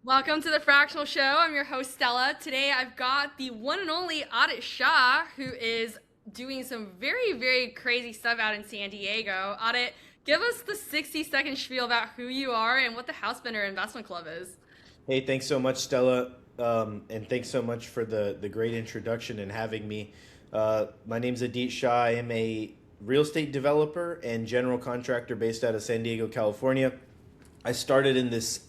Welcome to the Fractional Show. I'm your host, Stella. Today I've got the one and only Adit Shah, who is doing some very, very crazy stuff out in San Diego. Adit, give us the 60-second spiel about who you are and what the Housebender Investment Club is. Hey, thanks so much, Stella, and thanks so much for the great introduction and having me. My name's Adit Shah. I am a real estate developer and general contractor based out of San Diego, California. I started in this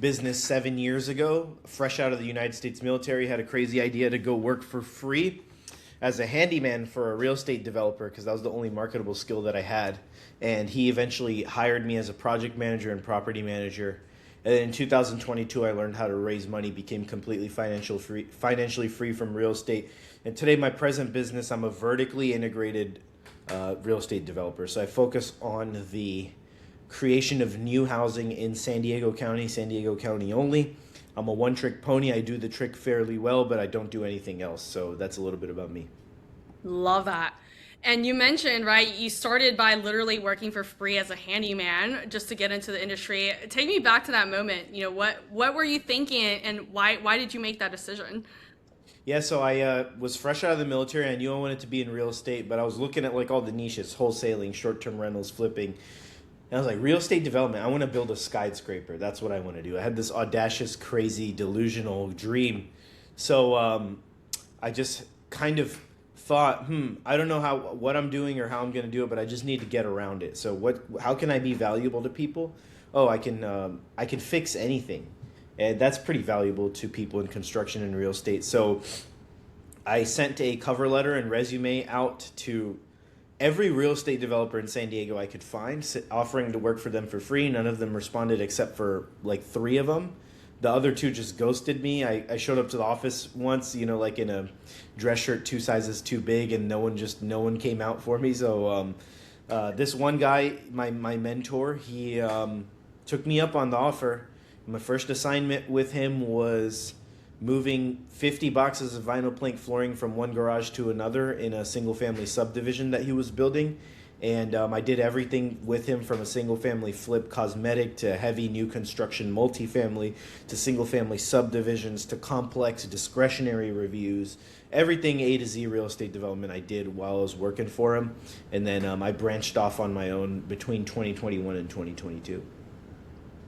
business 7 years ago, fresh out of the United States military. Had a crazy idea to go work for free as a handyman for a real estate developer because that was the only marketable skill that I had. And he eventually hired me as a project manager and property manager. And in 2022, I learned how to raise money, became completely financially free from real estate. And today, my present business, I'm a vertically integrated real estate developer. So I focus on the creation of new housing in San Diego County only. I'm a one trick pony. I do the trick fairly well, but I don't do anything else. So that's a little bit about me. Love that. And you mentioned, right, you started by literally working for free as a handyman just to get into the industry. Take me back to that moment. What were you thinking and why did you make that decision? Yeah, so I was fresh out of the military. I knew I wanted to be in real estate, but I was looking at like all the niches, wholesaling, short-term rentals, flipping. And I was like, real estate development, I want to build a skyscraper. That's what I want to do. I had this audacious, crazy, delusional dream. So I just kind of thought, I don't know what I'm doing or how I'm going to do it, but I just need to get around it. So how can I be valuable to people? Oh, I can fix anything. And that's pretty valuable to people in construction and real estate. So I sent a cover letter and resume out to every real estate developer in San Diego I could find, offering to work for them for free. None of them responded except for like three of them. The other two just ghosted me. I showed up to the office once, like in a dress shirt 2 sizes too big, and no one came out for me. So this one guy, my mentor, he took me up on the offer. My first assignment with him was moving 50 boxes of vinyl plank flooring from one garage to another in a single family subdivision that he was building. And I did everything with him from a single family flip cosmetic to heavy new construction multifamily to single family subdivisions to complex discretionary reviews. Everything A to Z real estate development I did while I was working for him. And then I branched off on my own between 2021 and 2022.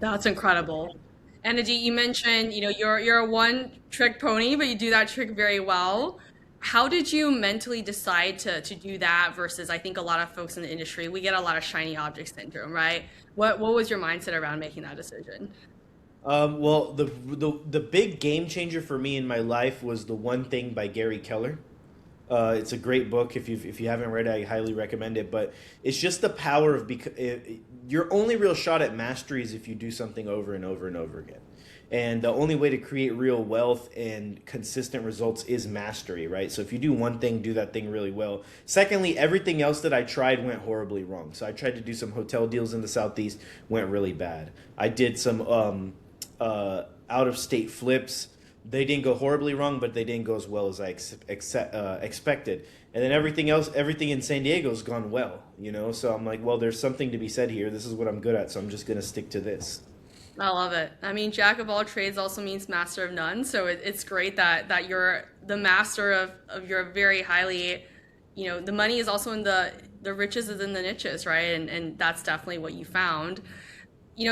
That's incredible. And Ajit, you mentioned, you're a one trick pony, but you do that trick very well. How did you mentally decide to do that versus I think a lot of folks in the industry, we get a lot of shiny object syndrome, right? What was your mindset around making that decision? Well, the big game changer for me in my life was The One Thing by Gary Keller. It's a great book. If you haven't read it, I highly recommend it. But it's just the power of your only real shot at mastery is if you do something over and over and over again. And the only way to create real wealth and consistent results is mastery, right? So if you do one thing, do that thing really well. Secondly, everything else that I tried went horribly wrong. So I tried to do some hotel deals in the Southeast, went really bad. I did some out of state flips. They didn't go horribly wrong, but they didn't go as well as I expected. And then everything else, everything in San Diego's gone well, So I'm like, well, there's something to be said here. This is what I'm good at, so I'm just gonna stick to this. I love it. I mean, jack of all trades also means master of none. So it's great that you're the master of your very highly, the money is also in the riches is in the niches, right? And that's definitely what you found.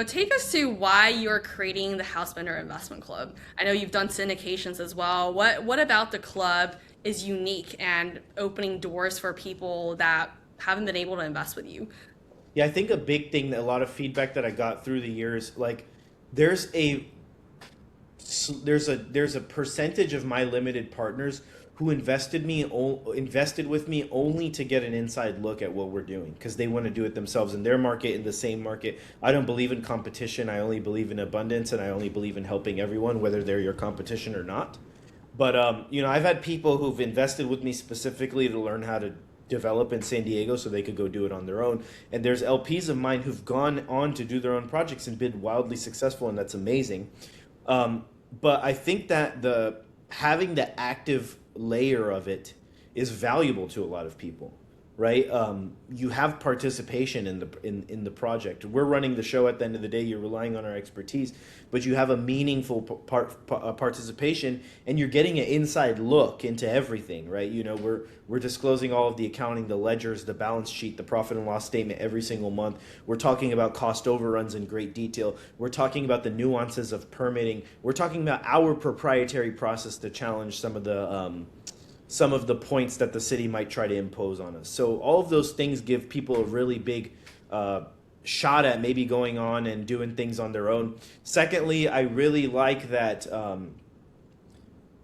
Take us to why you're creating the Housebender Investment Club. I know you've done syndications as well. What about the club is unique and opening doors for people that haven't been able to invest with you? Yeah, I think a big thing that a lot of feedback that I got through the years, like there's a there's a percentage of my limited partners who invested with me only to get an inside look at what we're doing because they want to do it themselves in their market, in the same market. I don't believe in competition. I only believe in abundance, and I only believe in helping everyone, whether they're your competition or not. But I've had people who've invested with me specifically to learn how to develop in San Diego so they could go do it on their own. And there's LPs of mine who've gone on to do their own projects and been wildly successful, and that's amazing. But I think that the having the active layer of it is valuable to a lot of people, right? You have participation in the project. We're running the show at the end of the day. You're relying on our expertise, but you have a meaningful participation, and you're getting an inside look into everything, right? You know, we're disclosing all of the accounting, the ledgers, the balance sheet, the profit and loss statement every single month. We're talking about cost overruns in great detail. We're talking about the nuances of permitting. We're talking about our proprietary process to challenge some of the points that the city might try to impose on us. So all of those things give people a really big shot at maybe going on and doing things on their own. Secondly, I really like that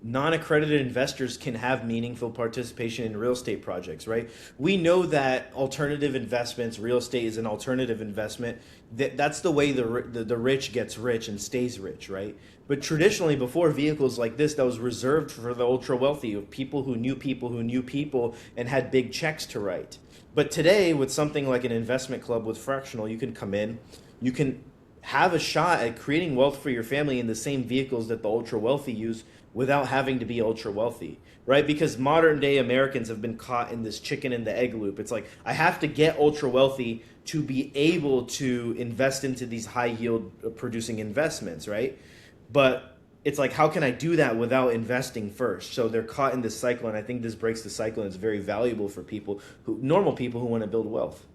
non-accredited investors can have meaningful participation in real estate projects, right? We know that alternative investments, real estate is an alternative investment. That's the way the rich gets rich and stays rich, right? But traditionally, before vehicles like this, that was reserved for the ultra wealthy, of people who knew people who knew people and had big checks to write. But today, with something like an investment club with Fractional, you can come in, you can have a shot at creating wealth for your family in the same vehicles that the ultra wealthy use without having to be ultra wealthy, right? Because modern day Americans have been caught in this chicken and the egg loop. It's like, I have to get ultra wealthy to be able to invest into these high yield producing investments, right? But it's like, how can I do that without investing first? So they're caught in this cycle, and I think this breaks the cycle, and it's very valuable for normal people who want to build wealth.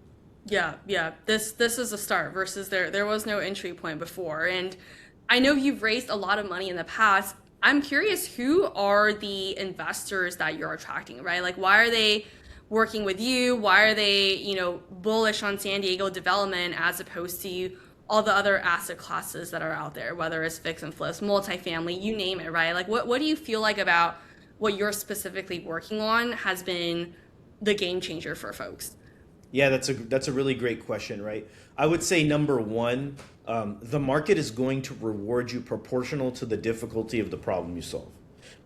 Yeah, yeah. This is a start versus there was no entry point before. And I know you've raised a lot of money in the past. I'm curious, who are the investors that you're attracting, right? Like, why are they working with you? Why are they, bullish on San Diego development as opposed to all the other asset classes that are out there, whether it's fix and flips, multifamily, you name it, right? Like, what do you feel like about what you're specifically working on has been the game changer for folks? Yeah, that's a really great question, right? I would say number one, the market is going to reward you proportional to the difficulty of the problem you solve,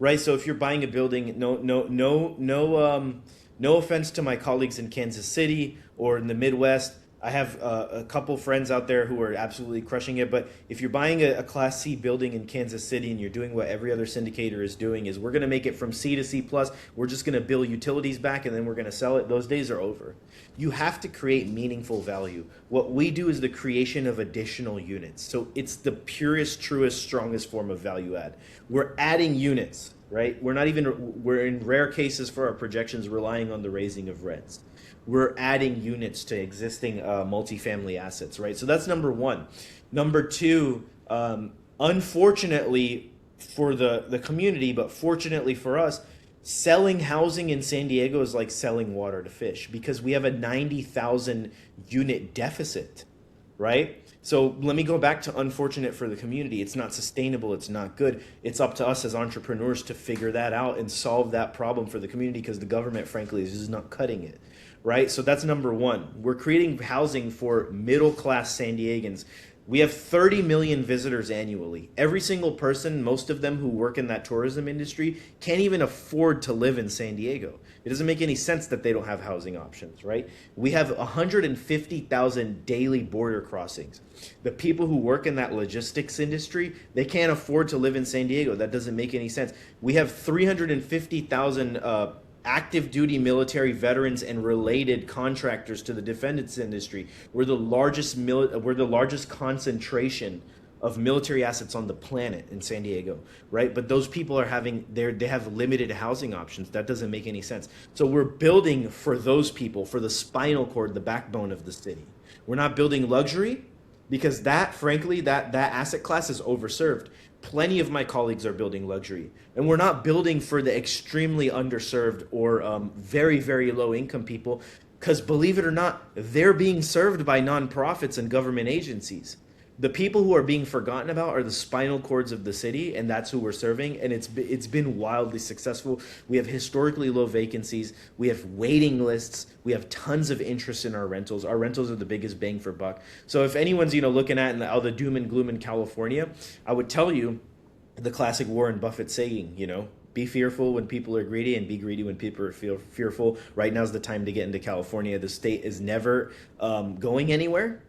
right? So if you're buying a building, no offense to my colleagues in Kansas City or in the Midwest. I have a couple friends out there who are absolutely crushing it. But if you're buying a Class C building in Kansas City and you're doing what every other syndicator is doing, is we're going to make it from C to C plus. We're just going to bill utilities back and then we're going to sell it. Those days are over. You have to create meaningful value. What we do is the creation of additional units. So it's the purest, truest, strongest form of value add. We're adding units, right? We're in rare cases for our projections relying on the raising of rents. We're adding units to existing multifamily assets, right? So that's number one. Number two, unfortunately for the community, but fortunately for us, selling housing in San Diego is like selling water to fish because we have a 90,000 unit deficit, right? So let me go back to unfortunate for the community. It's not sustainable. It's not good. It's up to us as entrepreneurs to figure that out and solve that problem for the community because the government, frankly, is just not cutting it. Right? So that's number one. We're creating housing for middle-class San Diegans. We have 30 million visitors annually. Every single person, most of them who work in that tourism industry, can't even afford to live in San Diego. It doesn't make any sense that they don't have housing options, right? We have 150,000 daily border crossings. The people who work in that logistics industry, they can't afford to live in San Diego. That doesn't make any sense. We have 350,000 active duty military veterans and related contractors to the defense industry. We're the largest concentration of military assets on the planet in San Diego, right? But those people they have limited housing options. That doesn't make any sense. So we're building for those people, for the spinal cord, the backbone of the city. We're not building luxury because frankly, that asset class is overserved. Plenty of my colleagues are building luxury, and we're not building for the extremely underserved or very, very low income people because believe it or not, they're being served by nonprofits and government agencies. The people who are being forgotten about are the spinal cords of the city, and that's who we're serving. And it's been wildly successful. We have historically low vacancies. We have waiting lists. We have tons of interest in our rentals. Our rentals are the biggest bang for buck. So if anyone's looking at all the doom and gloom in California, I would tell you the classic Warren Buffett saying, be fearful when people are greedy and be greedy when people are fearful. Right now's the time to get into California. The state is never going anywhere.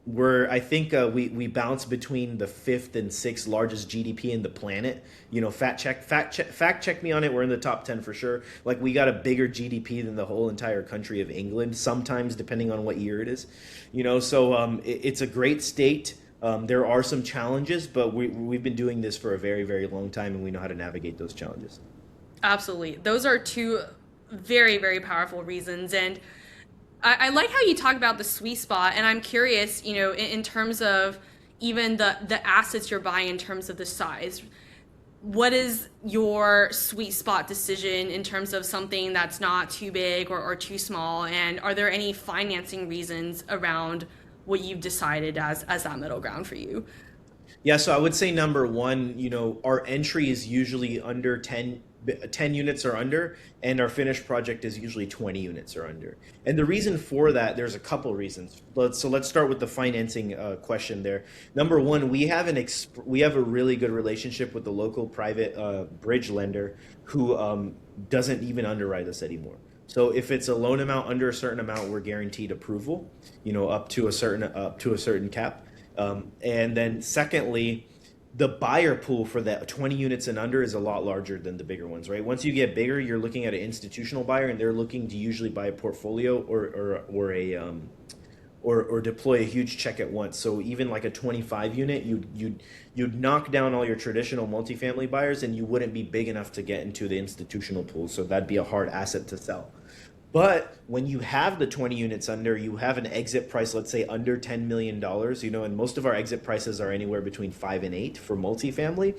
I think we bounce between the fifth and sixth largest GDP in the planet. Fact check me on it. We're in the top 10 for sure. Like we got a bigger GDP than the whole entire country of England. Sometimes depending on what year it is, So it's a great state. There are some challenges, but we've been doing this for a very very long time, and we know how to navigate those challenges. Absolutely. Those are two very, very powerful reasons. And I like how you talk about the sweet spot. And I'm curious, in terms of even the assets you're buying in terms of the size. What is your sweet spot decision in terms of something that's not too big or too small? And are there any financing reasons around what you've decided as that middle ground for you? Yeah, so I would say number one, our entry is usually under 10 units or under, and our finished project is usually 20 units or under. And the reason for that, there's a couple reasons. Let's start with the financing question there. Number one, we have a really good relationship with the local private bridge lender who doesn't even underwrite us anymore. So if it's a loan amount under a certain amount, we're guaranteed approval, up to a certain cap. And then secondly, the buyer pool for that 20 units and under is a lot larger than the bigger ones, right? Once you get bigger, you're looking at an institutional buyer, and they're looking to usually buy a portfolio or deploy a huge check at once. So even like a 25 unit, you'd knock down all your traditional multifamily buyers, and you wouldn't be big enough to get into the institutional pool. So that'd be a hard asset to sell. But when you have the 20 units under, you have an exit price, let's say under $10 million, and most of our exit prices are anywhere between 5 and 8 for multifamily.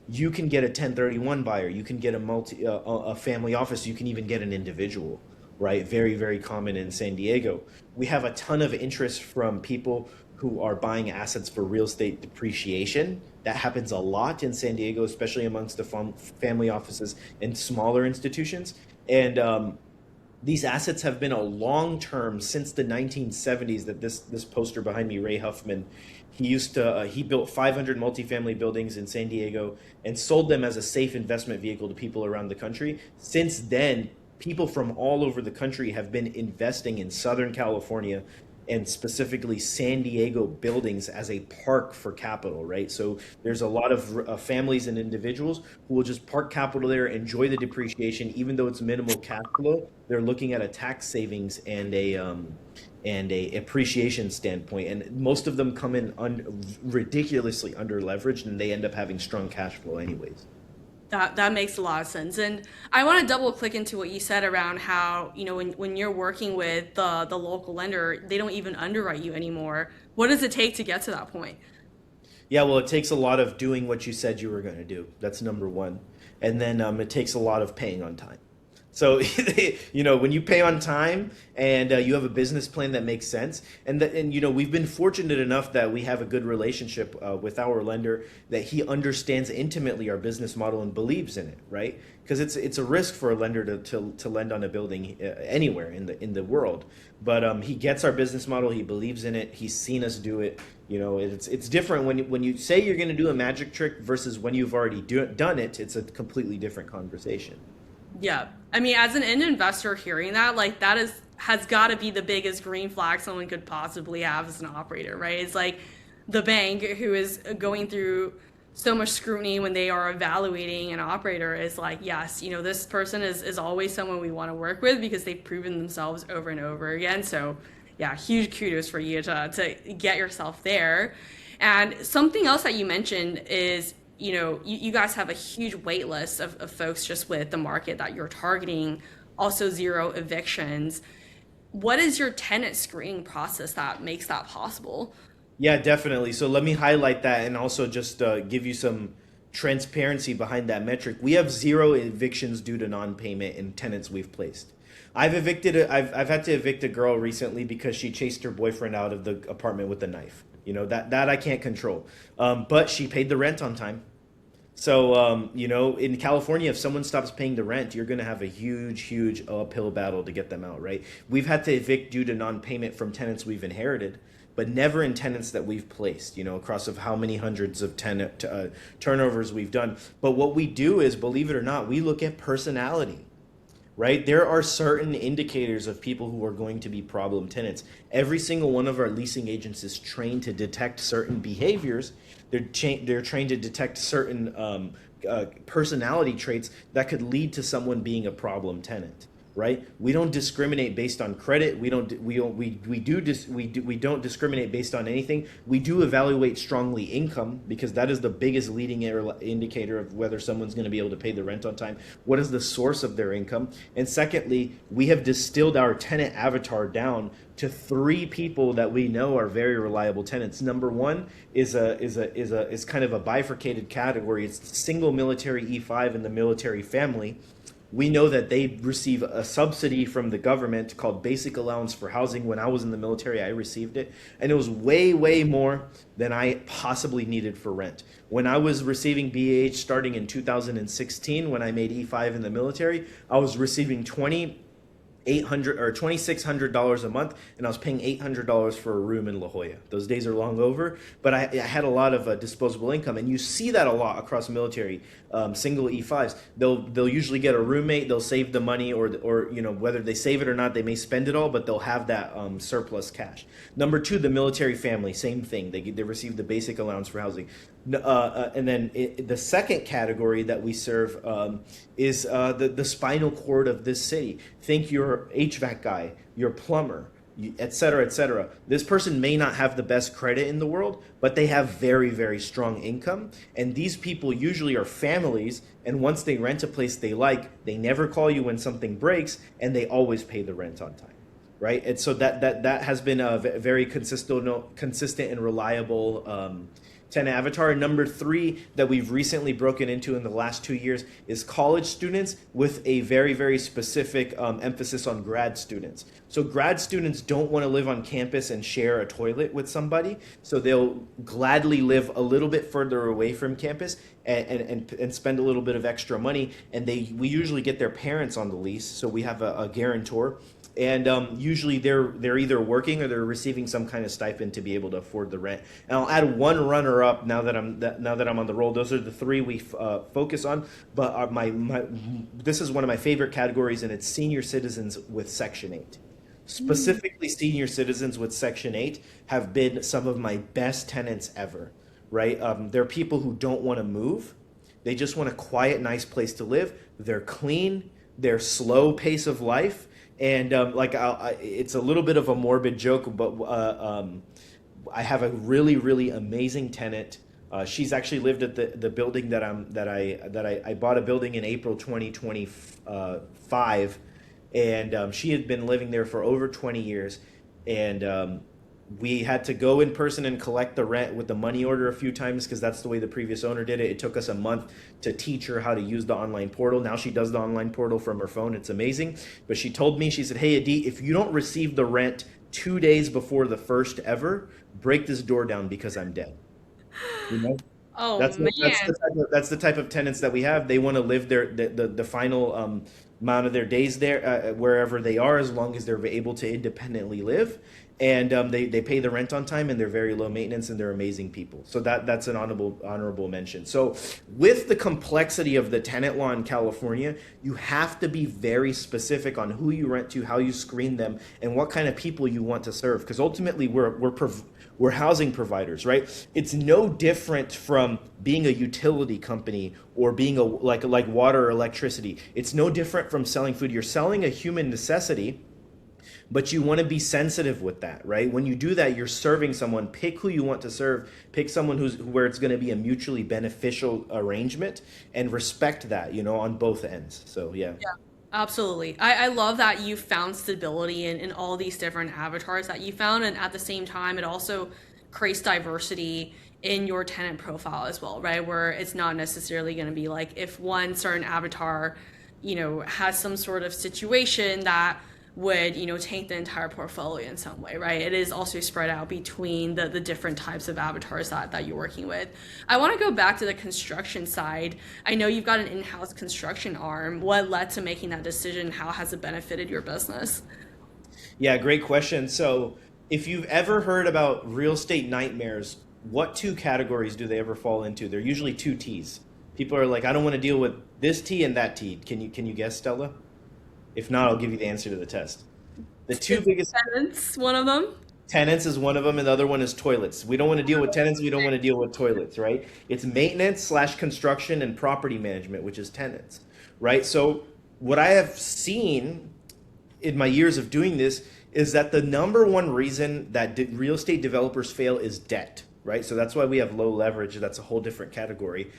You can get a 1031 buyer, you can get a family office, you can even get an individual, right? Very, very common in San Diego. We have a ton of interest from people who are buying assets for real estate depreciation. That happens a lot in San Diego, especially amongst the family offices and smaller institutions. And these assets have been a long term since the 1970s. That this poster behind me, Ray Huffman, he built 500 multifamily buildings in San Diego and sold them as a safe investment vehicle to people around the country. Since then, people from all over the country have been investing in Southern California and specifically San Diego buildings as a park for capital, right? So there's a lot of families and individuals who will just park capital there, enjoy the depreciation, even though it's minimal cash flow. They're looking at a tax savings and a appreciation standpoint, and most of them come in ridiculously under leveraged, and they end up having strong cash flow anyways. That makes a lot of sense. And I want to double click into what you said around how, when you're working with the local lender, they don't even underwrite you anymore. What does it take to get to that point? Yeah, well, it takes a lot of doing what you said you were going to do. That's number one. And then it takes a lot of paying on time. So, when you pay on time and you have a business plan that makes sense, and we've been fortunate enough that we have a good relationship with our lender, that he understands intimately our business model and believes in it, right? Because it's a risk for a lender to lend on a building anywhere in the world, but he gets our business model, he believes in it, he's seen us do it. It's different when you say you're going to do a magic trick versus when you've already done it. It's a completely different conversation. Yeah. I mean, as an end investor hearing that, like that has got to be the biggest green flag someone could possibly have as an operator, right? It's like the bank who is going through so much scrutiny when they are evaluating an operator is like, yes, this person is always someone we want to work with because they've proven themselves over and over again. So yeah, huge kudos for you to get yourself there. And something else that you mentioned is, you guys have a huge wait list of folks just with the market that you're targeting, also zero evictions. What is your tenant screening process that makes that possible? Yeah, definitely. So let me highlight that and also just give you some transparency behind that metric. We have zero evictions due to non-payment in tenants we've placed. I've had to evict a girl recently because she chased her boyfriend out of the apartment with a knife. That I can't control. But she paid the rent on time. So, in California, if someone stops paying the rent, you're going to have a huge, huge uphill battle to get them out, right? We've had to evict due to non-payment from tenants we've inherited, but never in tenants that we've placed, across of how many hundreds of tenant turnovers we've done. But what we do is, believe it or not, we look at personality. right? There are certain indicators of people who are going to be problem tenants. Every single one of our leasing agents is trained to detect certain behaviors. They're trained to detect certain personality traits that could lead to someone being a problem tenant, right? We don't discriminate based on credit. We don't discriminate based on anything. We do evaluate strongly income, because that is the biggest leading indicator of whether someone's going to be able to pay the rent on time. What is the source of their income? And secondly, we have distilled our tenant avatar down to three people that we know are very reliable tenants. Number one is kind of a bifurcated category. It's single military E5 and the military family. We know that they receive a subsidy from the government called Basic Allowance for Housing. When I was in the military, I received it, and it was way, way more than I possibly needed for rent. When I was receiving BAH starting in 2016, when I made E5 in the military, I was receiving 800 or $2,600 a month, and I was paying $800 for a room in La Jolla. Those days are long over, but I had a lot of disposable income, and you see that a lot across military single E5s. They'll usually get a roommate, they'll save the money, or whether they save it or not, they may spend it all, but they'll have that surplus cash. Number two, the military family, same thing. They receive the basic allowance for housing. And then the second category that we serve is the spinal cord of this city. Think your HVAC guy, your plumber, et cetera, et cetera. This person may not have the best credit in the world, but they have very, very strong income. And these people usually are families. And once they rent a place they like, they never call you when something breaks, and they always pay the rent on time. Right. And so that has been a very consistent and reliable tenant avatar. Number three that we've recently broken into in the last 2 years is college students, with a very, very specific emphasis on grad students. So grad students don't want to live on campus and share a toilet with somebody, so they'll gladly live a little bit further away from campus and spend a little bit of extra money. And we usually get their parents on the lease, so we have a guarantor. And usually they're either working or they're receiving some kind of stipend to be able to afford the rent. And I'll add one runner up now that I'm on the roll. Those are the three we focus on. But this is one of my favorite categories, and it's senior citizens with Section 8. Specifically, senior citizens with Section 8 have been some of my best tenants ever. Right? They're people who don't want to move. They just want a quiet, nice place to live. They're clean. They're slow pace of life. And it's a little bit of a morbid joke, but I have a really, really amazing tenant. She's actually lived at the building that I bought a building in April 2025, and she had been living there for over 20 years, and we had to go in person and collect the rent with the money order a few times, because that's the way the previous owner did it. It took us a month to teach her how to use the online portal. Now she does the online portal from her phone. It's amazing. But she told me, she said, "Hey, Adit, if you don't receive the rent 2 days before the first ever, break this door down, because I'm dead." You know? Oh That's man. that's the type of tenants that we have. They want to live the final amount of their days there, wherever they are, as long as they're able to independently live, and they pay the rent on time, and they're very low maintenance, and they're amazing people. So that's an honorable mention. So with the complexity of the tenant law in California, you have to be very specific on who you rent to, how you screen them, and what kind of people you want to serve, because ultimately we're housing providers, right? It's no different from being a utility company or being like water or electricity. It's no different from selling food. You're selling a human necessity, but you want to be sensitive with that, right? When you do that, you're serving someone. Pick who you want to serve. Pick someone where it's going to be a mutually beneficial arrangement, and respect that, on both ends. So yeah. Absolutely. I love that you found stability in all these different avatars that you found. And at the same time, it also creates diversity in your tenant profile as well, right? Where it's not necessarily going to be like if one certain avatar, has some sort of situation that would, taint the entire portfolio in some way, right? It is also spread out between the different types of avatars that you're working with. I want to go back to the construction side. I know you've got an in-house construction arm. What led to making that decision? How has it benefited your business? Yeah, great question. So if you've ever heard about real estate nightmares, what two categories do they ever fall into? They're usually two T's. People are like, I don't want to deal with this T and that T. Can you guess, Stella? If not, I'll give you the answer to the test. The two biggest Tenants, one of them. tenants is one of them, and the other one is toilets. We don't want to deal with tenants. We don't want to deal with toilets, right? It's maintenance slash construction and property management, which is tenants, right? So what I have seen in my years of doing this is that the number one reason that real estate developers fail is debt, right? So that's why we have low leverage. That's a whole different category.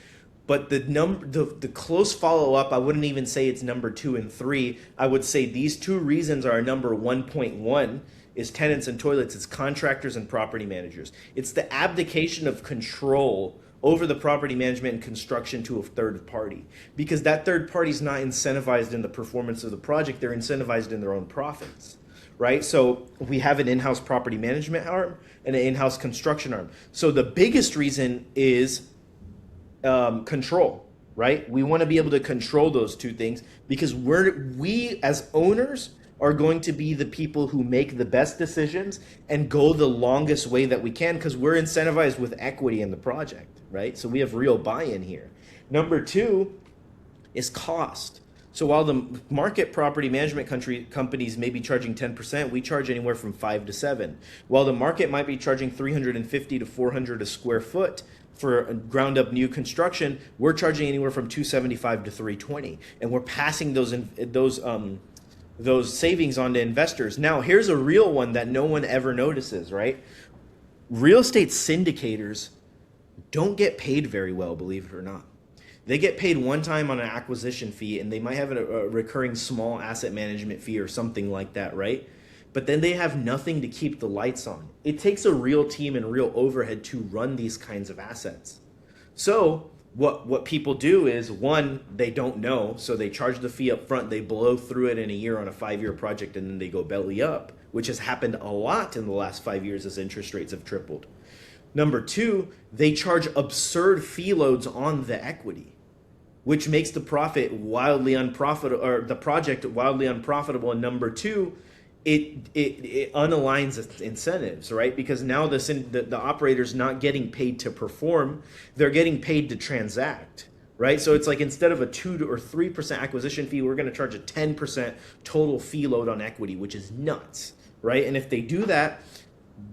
But the close follow up, I wouldn't even say it's number two and three. I would say these two reasons are number 1.1 is tenants and toilets. It's contractors and property managers. It's the abdication of control over the property management and construction to a third party, because that third party is not incentivized in the performance of the project. They're incentivized in their own profits, right? So we have an in-house property management arm and an in-house construction arm. So the biggest reason is control, right? We want to be able to control those two things because we as owners are going to be the people who make the best decisions and go the longest way that we can because we're incentivized with equity in the project, right? So we have real buy-in here. Number two is cost. So while the market property management companies may be charging 10%, we charge anywhere from 5 to 7. While the market might be charging 350 to 400 a square foot for a ground up new construction, we're charging anywhere from 275 to 320, and we're passing those savings on to investors. Now, here's a real one that no one ever notices, right? Real estate syndicators don't get paid very well, believe it or not. They get paid one time on an acquisition fee, and they might have a recurring small asset management fee or something like that, right? But then they have nothing to keep the lights on. It takes a real team and real overhead to run these kinds of assets. So what people do is, one, they don't know, so they charge the fee up front, they blow through it in a year on a 5-year project, and then they go belly up, which has happened a lot in the last 5 years as interest rates have tripled. Number two, they charge absurd fee loads on the equity, which makes the project wildly unprofitable. And number two, it unaligns incentives, right? Because now the operator's not getting paid to perform, they're getting paid to transact, right? So it's like instead of a 2 or 3% acquisition fee, we're going to charge a 10% total fee load on equity, which is nuts, right? And if they do that,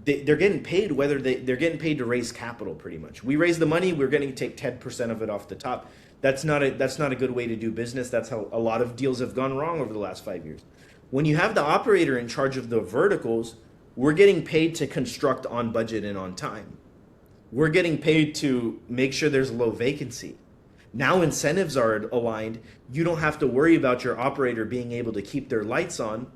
they're getting paid they're getting paid to raise capital pretty much. We raise the money, we're going to take 10% of it off the top. That's not a good way to do business. That's how a lot of deals have gone wrong over the last 5 years. When you have the operator in charge of the verticals, we're getting paid to construct on budget and on time. We're getting paid to make sure there's low vacancy. Now incentives are aligned. You don't have to worry about your operator being able to keep their lights on,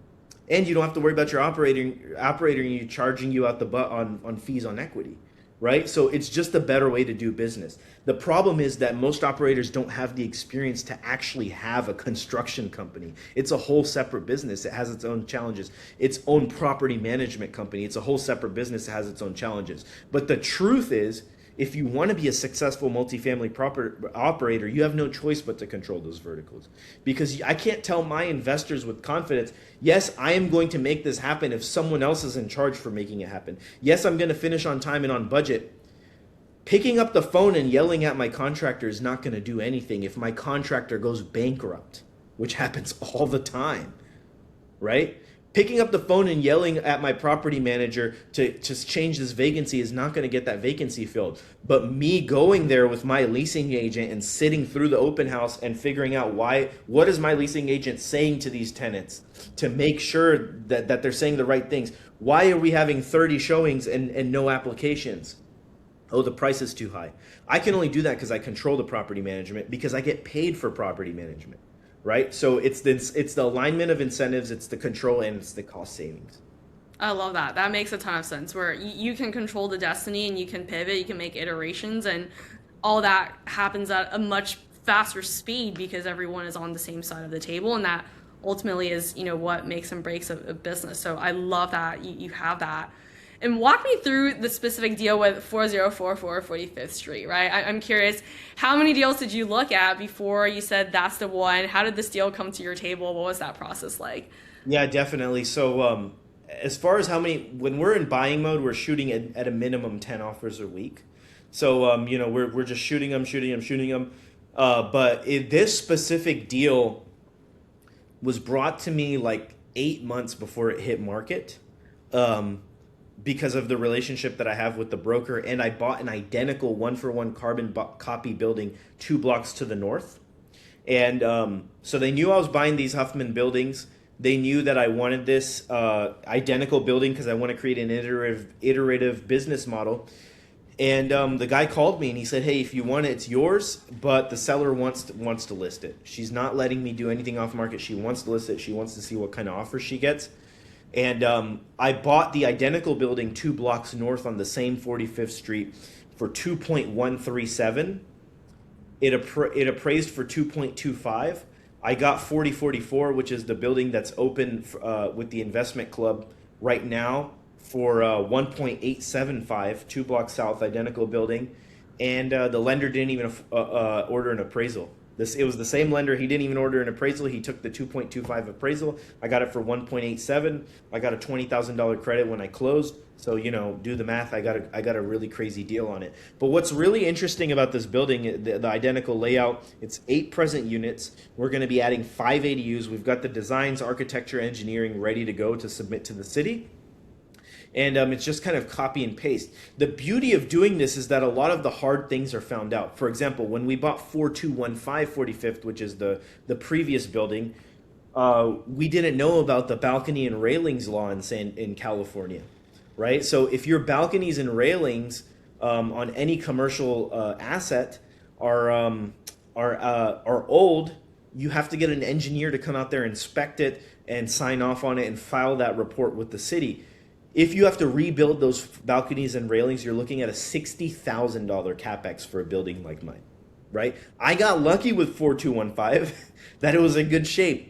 and you don't have to worry about your operator charging you out the butt on fees on equity, right? So it's just a better way to do business. The problem is that most operators don't have the experience to actually have a construction company. It's a whole separate business. It has its own challenges. Its own property management company. It's a whole separate business that has its own challenges. But the truth is, if you want to be a successful multifamily operator, you have no choice but to control those verticals. Because I can't tell my investors with confidence, yes, I am going to make this happen if someone else is in charge for making it happen. Yes, I'm going to finish on time and on budget. Picking up the phone and yelling at my contractor is not going to do anything if my contractor goes bankrupt, which happens all the time, right? Picking up the phone and yelling at my property manager to change this vacancy is not going to get that vacancy filled. But me going there with my leasing agent and sitting through the open house and figuring out what is my leasing agent saying to these tenants to make sure that they're saying the right things. Why are we having 30 showings and no applications? Oh, the price is too high. I can only do that because I control the property management, because I get paid for property management. Right? So it's the alignment of incentives, it's the control, and it's the cost savings. I love that. That makes a ton of sense. Where you can control the destiny and you can pivot, you can make iterations, and all that happens at a much faster speed because everyone is on the same side of the table, and that ultimately is what makes and breaks a business. So I love that you have that. And walk me through the specific deal with 4044 45th Street, right? I'm curious, how many deals did you look at before you said that's the one? How did this deal come to your table? What was that process like? Yeah, definitely. So as far as when we're in buying mode, we're shooting at a minimum 10 offers a week. So, we're just shooting them. But this specific deal, was brought to me like 8 months before it hit market, um, because of the relationship that I have with the broker. And I bought an identical one for one copy building 2 blocks to the north. And so they knew I was buying these Huffman buildings. They knew that I wanted this identical building because I want to create an iterative business model. And the guy called me and he said, "Hey, if you want it, it's yours, but the seller wants to list it. She's not letting me do anything off market. She wants to list it. She wants to see what kind of offer she gets." And I bought the identical building 2 blocks north on the same 45th Street for 2.137. It appraised for 2.25. I got 4044, which is the building that's open with the investment club right now, for 1.875, 2 blocks south, identical building. And the lender didn't even order an appraisal. It was the same lender. He didn't even order an appraisal. He took the 2.25 appraisal. I got it for 1.87. I got a $20,000 credit when I closed. So, do the math. I got a really crazy deal on it. But what's really interesting about this building, the identical layout, it's 8 present units. We're going to be adding 5 ADUs. We've got the designs, architecture, engineering ready to go to submit to the city. And it's just kind of copy and paste. The beauty of doing this is that a lot of the hard things are found out. For example, when we bought 4215 45th, which is the previous building, we didn't know about the balcony and railings law in California, right? So if your balconies and railings on any commercial asset are old, you have to get an engineer to come out there, inspect it, and sign off on it and file that report with the city. If you have to rebuild those balconies and railings, you're looking at a $60,000 capex for a building like mine, right? I got lucky with 4215 that it was in good shape.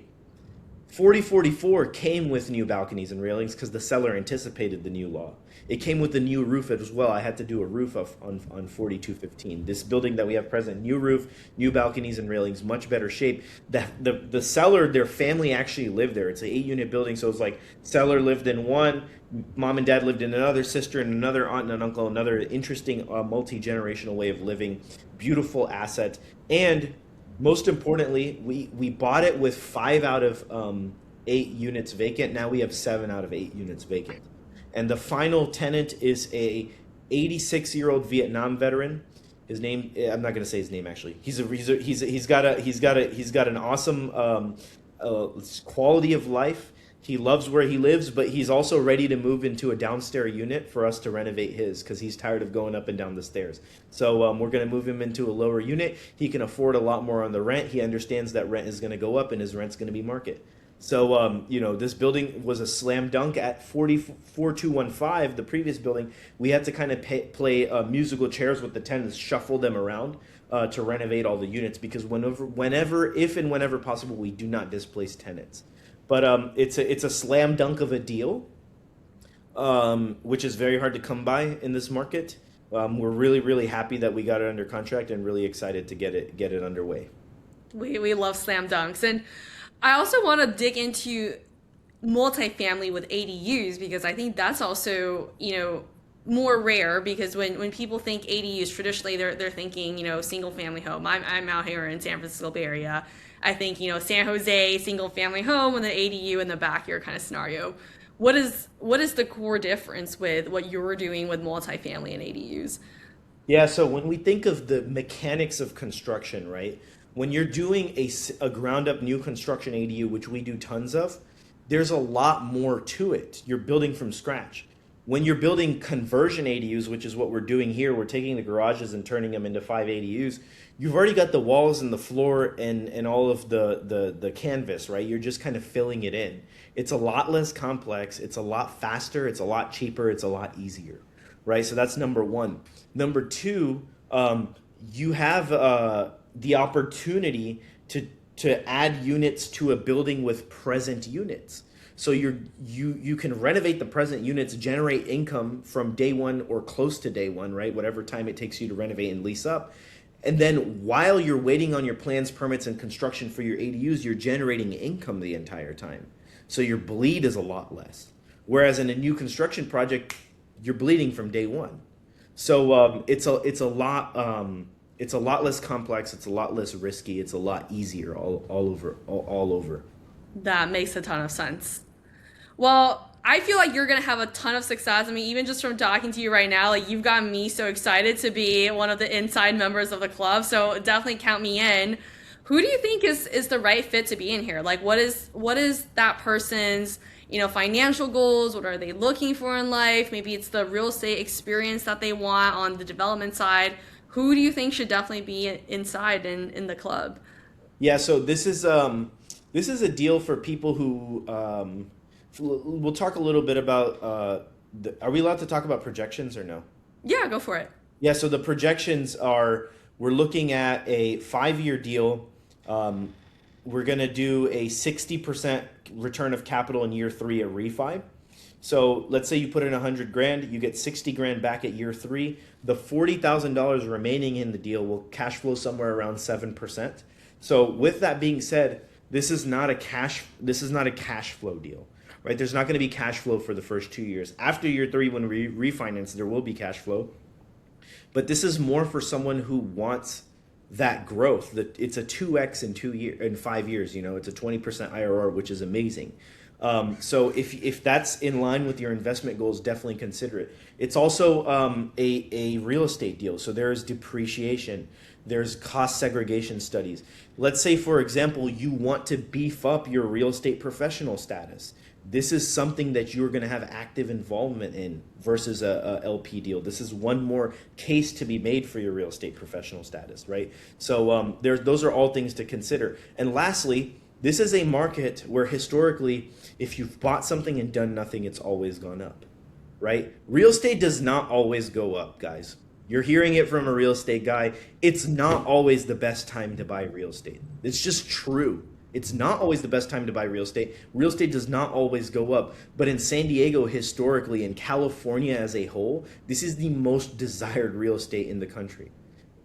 4044 came with new balconies and railings because the seller anticipated the new law. It came with the new roof as well. I had to do a roof on 4215. This building that we have present, new roof, new balconies and railings, much better shape. The seller, their family actually lived there. It's an 8-unit building, so it's like seller lived in one, mom and dad lived in another, sister and another, aunt and an uncle, another interesting multi-generational way of living. Beautiful asset. And most importantly, we bought it with 5 out of 8 units vacant. Now we have 7 out of 8 units vacant. And the final tenant is a 86-year-old Vietnam veteran. His name, I'm not going to say his name actually. He's got an awesome quality of life. He loves where he lives, but he's also ready to move into a downstairs unit for us to renovate his because he's tired of going up and down the stairs. So we're going to move him into a lower unit. He can afford a lot more on the rent. He understands that rent is going to go up and his rent's going to be market. So, this building was a slam dunk at 44215, the previous building. We had to kind of play musical chairs with the tenants, shuffle them around to renovate all the units because if and whenever possible, we do not displace tenants. But it's a slam dunk of a deal, which is very hard to come by in this market. We're really, really happy that we got it under contract and really excited to get it underway. We love slam dunks. And I also want to dig into multifamily with ADUs because I think that's also, more rare because when people think ADUs traditionally they're thinking, single family home. I'm out here in San Francisco Bay Area. I think, San Jose single family home with an ADU in the backyard kind of scenario. What is the core difference with what you're doing with multifamily and ADUs? Yeah, so when we think of the mechanics of construction, right? When you're doing a ground up new construction ADU, which we do tons of, there's a lot more to it. You're building from scratch. When you're building conversion ADUs, which is what we're doing here, we're taking the garages and turning them into 5 ADUs. You've already got the walls and the floor and all of the canvas, right? You're just kind of filling it in. It's a lot less complex. It's a lot faster. It's a lot cheaper. It's a lot easier, right? So that's number one. Number two, you have the opportunity to add units to a building with present units. So you can renovate the present units, generate income from day one or close to day one, right? Whatever time it takes you to renovate and lease up. And then while you're waiting on your plans, permits, and construction for your ADUs, you're generating income the entire time. So your bleed is a lot less. Whereas in a new construction project, you're bleeding from day one. So it's a lot less complex. It's a lot less risky. It's a lot easier all over. That makes a ton of sense. Well, I feel like you're gonna have a ton of success. I mean, even just from talking to you right now, like you've got me so excited to be one of the inside members of the club. So definitely count me in. Who do you think is the right fit to be in here? Like, what is that person's financial goals? What are they looking for in life? Maybe it's the real estate experience that they want on the development side. Who do you think should definitely be inside in the club? Yeah, so this is a deal for people who we'll talk a little bit about are we allowed to talk about projections or no? Yeah, go for it. Yeah, so the projections are we're looking at a 5-year deal. Um, we're going to do a 60% return of capital in year 3 at refi. So let's say you put in 100 grand, you get 60 grand back at year 3. The $40,000 remaining in the deal will cash flow somewhere around 7%. So with that being said, this is not a cash flow deal. Right? There's not going to be cash flow for the first 2 years. After year 3 when we refinance, there will be cash flow. But this is more for someone who wants that growth. That it's a 2x in 5 years. It's a 20% IRR, which is amazing. So if that's in line with your investment goals, definitely consider it. It's also a real estate deal. So there's depreciation. There's cost segregation studies. Let's say, for example, you want to beef up your real estate professional status. This is something that you're going to have active involvement in versus a LP deal. This is one more case to be made for your real estate professional status, right? So those are all things to consider. And lastly, this is a market where historically, if you've bought something and done nothing, it's always gone up, right? Real estate does not always go up, guys. You're hearing it from a real estate guy. It's not always the best time to buy real estate. It's just true. It's not always the best time to buy real estate. Real estate does not always go up. But in San Diego, historically, in California as a whole, this is the most desired real estate in the country.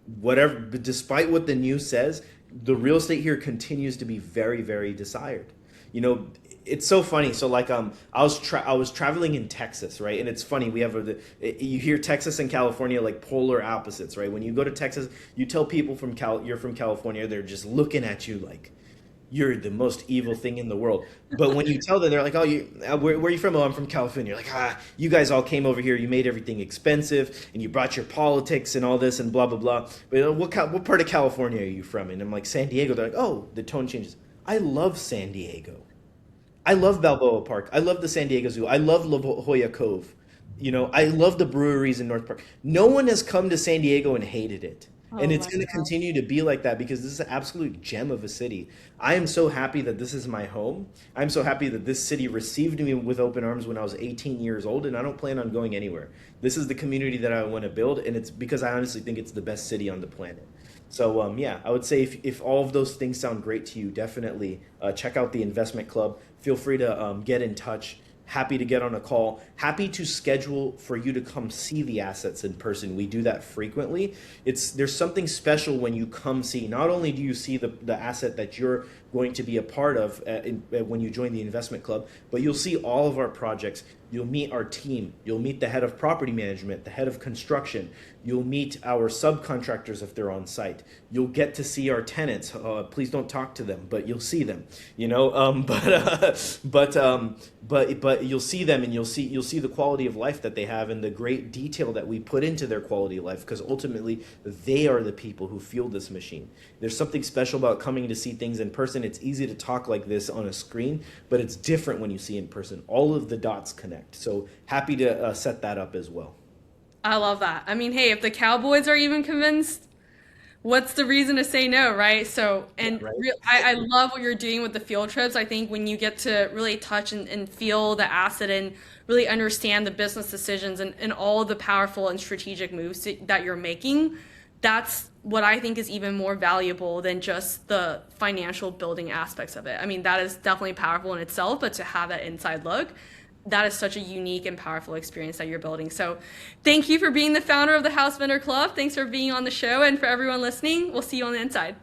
But despite what the news says, the real estate here continues to be very, very desired. You know, it's so funny. So like I was traveling in Texas, right? And it's funny, you hear Texas and California like polar opposites, right? When you go to Texas, you tell people you're from California, they're just looking at you like you're the most evil thing in the world. But when you tell them, they're like, "Oh, where are you from?" "Oh, I'm from California." You're like, you guys all came over here. You made everything expensive, and you brought your politics and all this and blah blah blah. But what part of California are you from? And I'm like, San Diego. They're like, "Oh," the tone changes. I love San Diego. I love Balboa Park. I love the San Diego Zoo. I love La Jolla Cove. I love the breweries in North Park. No one has come to San Diego and hated it. Oh And it's my going to God. continue to be like that because this is an absolute gem of a city. I am so happy that this is my home. I'm so happy that this city received me with open arms when I was 18 years old, and I don't plan on going anywhere. This is the community that I want to build, and it's because I honestly think it's the best city on the planet. So yeah, I would say if all of those things sound great to you, definitely check out the investment club. Feel free to get in touch. Happy to get on a call. Happy to schedule for you to come see the assets in person. We do that frequently. There's something special when you come see. Not only do you see the asset that you're going to be a part of when you join the investment club, but you'll see all of our projects. You'll meet our team. You'll meet the head of property management, the head of construction. You'll meet our subcontractors if they're on site. You'll get to see our tenants. Please don't talk to them, but you'll see them. But you'll see them, and you'll see the quality of life that they have and the great detail that we put into their quality of life, because ultimately they are the people who fuel this machine. There's something special about coming to see things in person. It's easy to talk like this on a screen, but it's different when you see in person. All of the dots connect. So happy to set that up as well. I love that. I mean, hey, if the Cowboys are even convinced, what's the reason to say no, right? So, Yeah, and right. I love what you're doing with the field trips. I think when you get to really touch and feel the asset and really understand the business decisions and all the powerful and strategic moves that you're making, that's what I think is even more valuable than just the financial building aspects of it. I mean, that is definitely powerful in itself, but to have that inside look, that is such a unique and powerful experience that you're building. So thank you for being the founder of the House Vendor Club. Thanks for being on the show. And for everyone listening, we'll see you on the inside.